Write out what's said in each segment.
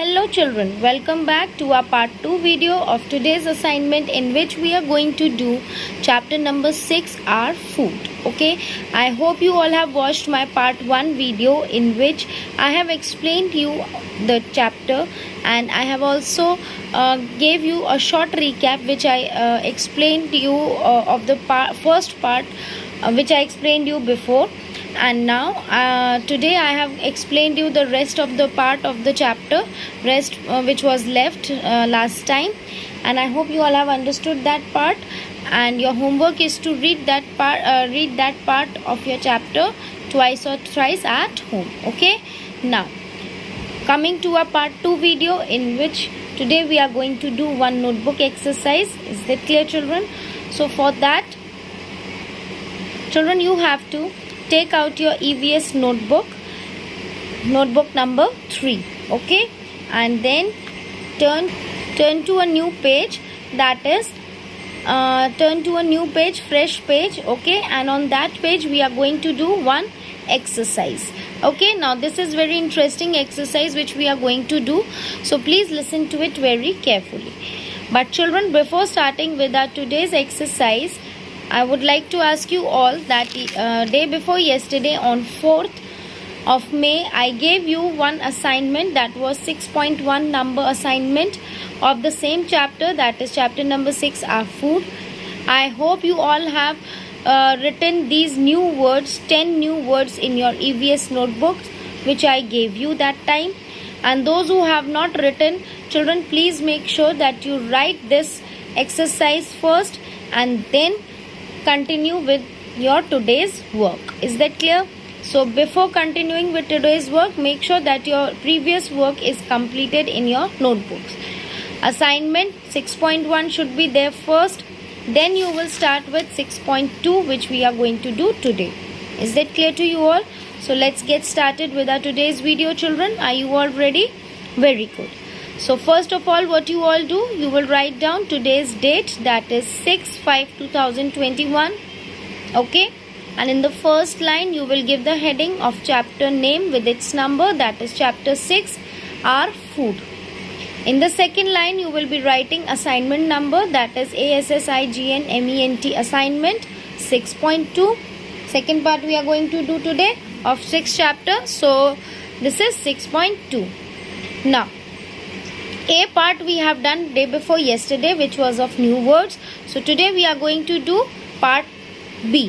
Hello children, welcome back to our part 2 video of today's assignment in which we are going to do chapter number 6, our food. Okay, I hope you all have watched my part 1 video in which I have explained you the chapter, and I have also gave you a short recap which I explained you of the first part which I explained you before. And now today I have explained you the rest of the part of the chapter which was left last time, and I hope you all have understood that part, and your homework is to read that part of your chapter twice or thrice at home. Okay, now coming to a part 2 video in which today we are going to do one notebook exercise. Is that clear, children? So for that, children, you have to take out your EVS notebook number 3, okay, and then turn to a new page, that is turn to a new page, fresh page, okay, and on that page we are going to do one exercise. Okay, now this is very interesting exercise which we are going to do, so please listen to it very carefully. But children, before starting with our today's exercise, I would like to ask you all that day before yesterday, on 4th of May, I gave you one assignment, that was 6.1 number assignment of the same chapter, that is chapter number 6, our food. I hope you all have written these new words, 10 new words in your EVS notebooks which I gave you that time. And those who have not written, children, please make sure that you write this exercise first and then continue with your today's work. Is that clear? So before continuing with today's work, make sure that your previous work is completed in your notebooks. Assignment 6.1 should be there first, then you will start with 6.2 which we are going to do today. Is that clear to you all? So let's get started with our today's video, children. Are you all ready? Very good. So first of all, what you all do, you will write down today's date, that is 6/5/2021, okay, and in the first line you will give the heading of chapter name with its number, that is chapter 6, our food. In the second line you will be writing assignment number, that is ASSIGNMENT assignment 6.2. second part we are going to do today of 6th chapter, so this is 6.2. now A part we have done day before yesterday, which was of new words. So today we are going to do part B.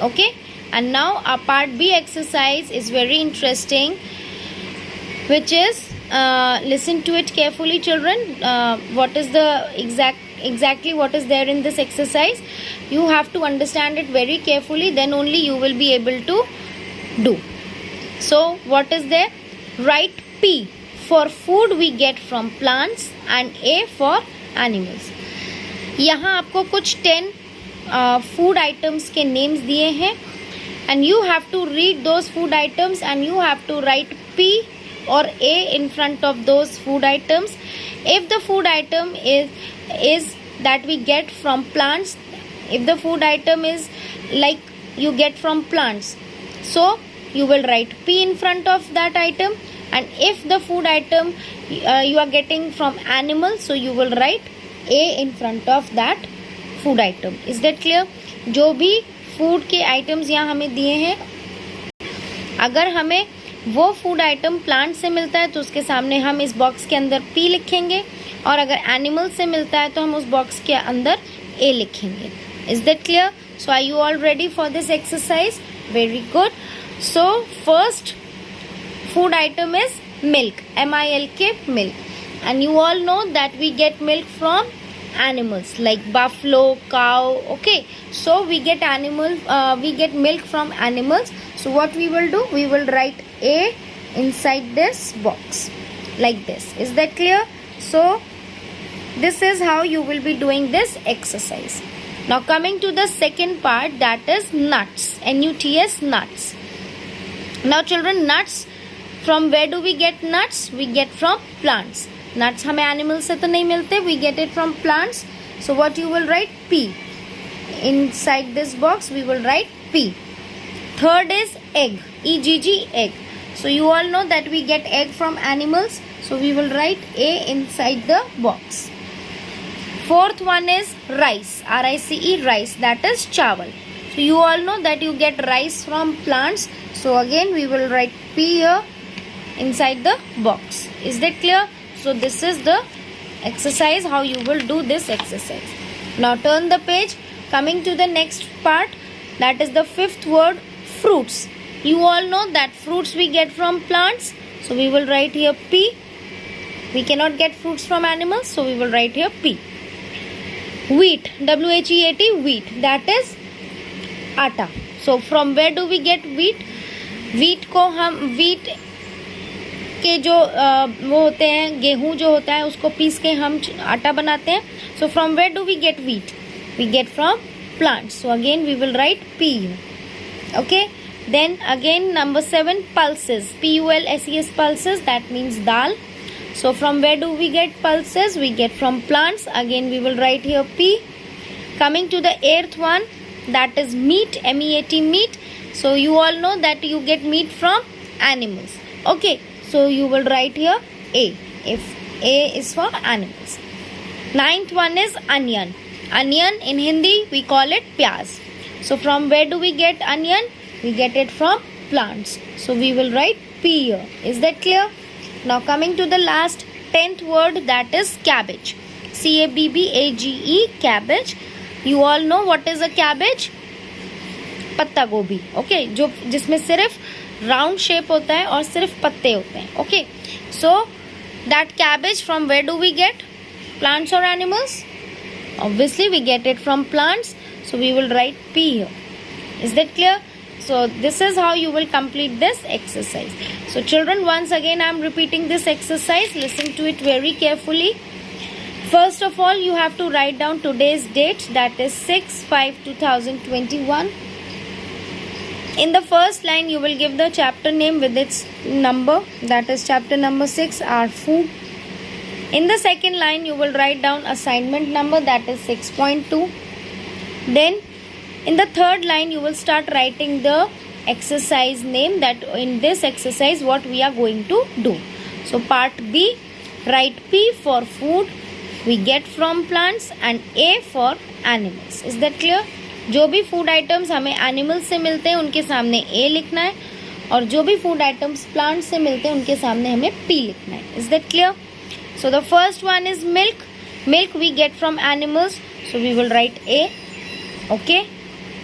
Okay, and now our part B exercise is very interesting, which is listen to it carefully, children. What is the exactly what is there in this exercise? You have to understand it very carefully, then only you will be able to do. So what is there? Write P for food we get from plants and A for animals. यहाँ आपको कुछ 10 food items के names दिए हैं, and you have to read those food items and you have to write P or A in front of those food items. If the food item is that we get from plants, if the food item is like you get from plants, so you will write P in front of that item. And if the food item you are getting from animal, so you will write A in front of that food item. Is that clear? जो भी food के items यहाँ हमें दिए हैं, अगर हमें वो food item plant से मिलता है तो उसके सामने हम इस box के अंदर P लिखेंगे, और अगर animal से मिलता है तो हम उस box के अंदर A लिखेंगे. Is that clear? So are you all ready for this exercise? Very good. So first food item is milk, MILK, milk, and you all know that we get milk from animals like buffalo, cow. Okay, so we get milk from animals. So what we will do, we will write A inside this box like this. Is that clear? So this is how you will be doing this exercise. Now coming to the second part, that is nuts, NUTS, nuts. Now children, nuts, from where do we get nuts? We get from plants. Nuts हमें animals से तो नहीं मिलते, we get it from plants. So what you will write? P. Inside this box we will write P. Third is egg, EGG, egg. So you all know that we get egg from animals. So we will write A inside the box. Fourth one is rice, R-I-C-E, rice, that is chawal. So you all know that you get rice from plants. So again we will write P here inside the box. Is that clear? So this is the exercise, how you will do this exercise. Now turn the page. Coming to the next part, that is the fifth word, fruits. You all know that fruits we get from plants. So we will write here P. We cannot get fruits from animals, so we will write here P. Wheat, W-H-E-A-T, wheat, that is आटा. So from where do we get wheat? Wheat को हम wheat के जो वो होते हैं, गेहूं जो होता है उसको पीस के हम आटा बनाते हैं. So from where do we get wheat? We get from plants. So again we will write P. Okay. Then again number 7, pulses, P-U-L-S-E-S, pulses, that means dal. So from where do we get pulses? We get from plants. Again we will write here P. Coming to the 8th one, that is meat, M-E-A-T, meat. So you all know that you get meat from animals. Okay, so you will write here A, if A is for animals. 9th one is onion. Onion in Hindi we call it pyaz. So from where do we get onion? We get it from plants. So we will write P here. Is that clear? Now coming to the last 10th word, that is cabbage, C-A-B-B-A-G-E, cabbage. You all know what is a cabbage? पत्ता गोभी. Okay, जो जिसमें सिर्फ round shape होता है और सिर्फ पत्ते होते हैं. Okay, so that cabbage from where do we get? Plants or animals? Obviously we get it from plants. So we will write P here. Is that clear? So this is how you will complete this exercise. So children, once again I am repeating this exercise. Listen to it very carefully. First of all, you have to write down today's date, that is 6/5/2021. In the first line, you will give the chapter name with its number, that is chapter number 6, our food. In the second line, you will write down assignment number, that is 6.2. Then in the third line, you will start writing the exercise name, that in this exercise what we are going to do. So part B, write P for food, we get from plants, and A for animals. Is that clear? जो भी food items हमें animals से मिलते हैं उनके सामने ए लिखना है, और जो भी फूड आइटम्स प्लांट से मिलते हैं उनके सामने हमें पी लिखना है. Is that clear? So the first one is milk. Milk we get from animals, so we will write A. Okay.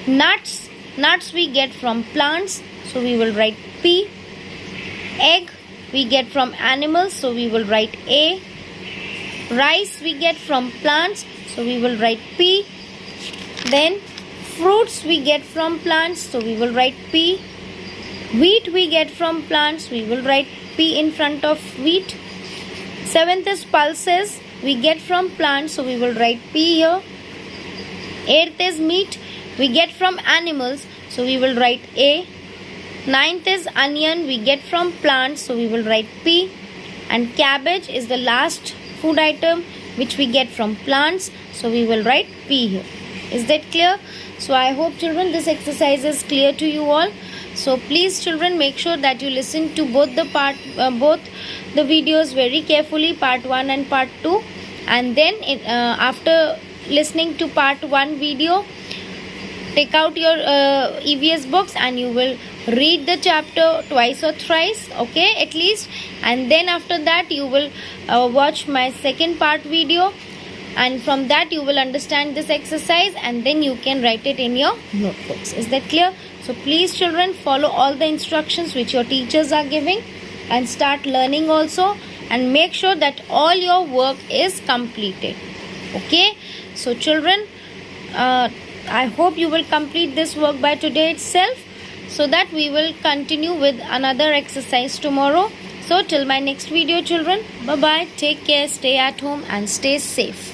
Nuts, nuts we get from plants, so we will write P. Egg we get from animals, so we will write A. Rice we get from plants, so we will write P. Then fruits we get from plants, so we will write P. Wheat we get from plants, we will write P in front of wheat. 7th is pulses, we get from plants, so we will write P here. 8th is meat, we get from animals, so we will write A. 9th is onion, we get from plants, so we will write P. And cabbage is the last food item which we get from plants, so we will write P here. Is that clear? So I hope children this exercise is clear to you all. So please children, make sure that you listen to both the videos very carefully, part 1 and part 2, and then after listening to part 1 video, take out your EVS books and you will read the chapter twice or thrice, okay, at least, and then after that you will watch my second part video, and from that you will understand this exercise, and then you can write it in your notebooks. Is that clear? So please children, follow all the instructions which your teachers are giving and start learning also, and make sure that all your work is completed. Okay, so children, I hope you will complete this work by today itself, so that we will continue with another exercise tomorrow. So till my next video children, bye bye, take care, stay at home and stay safe.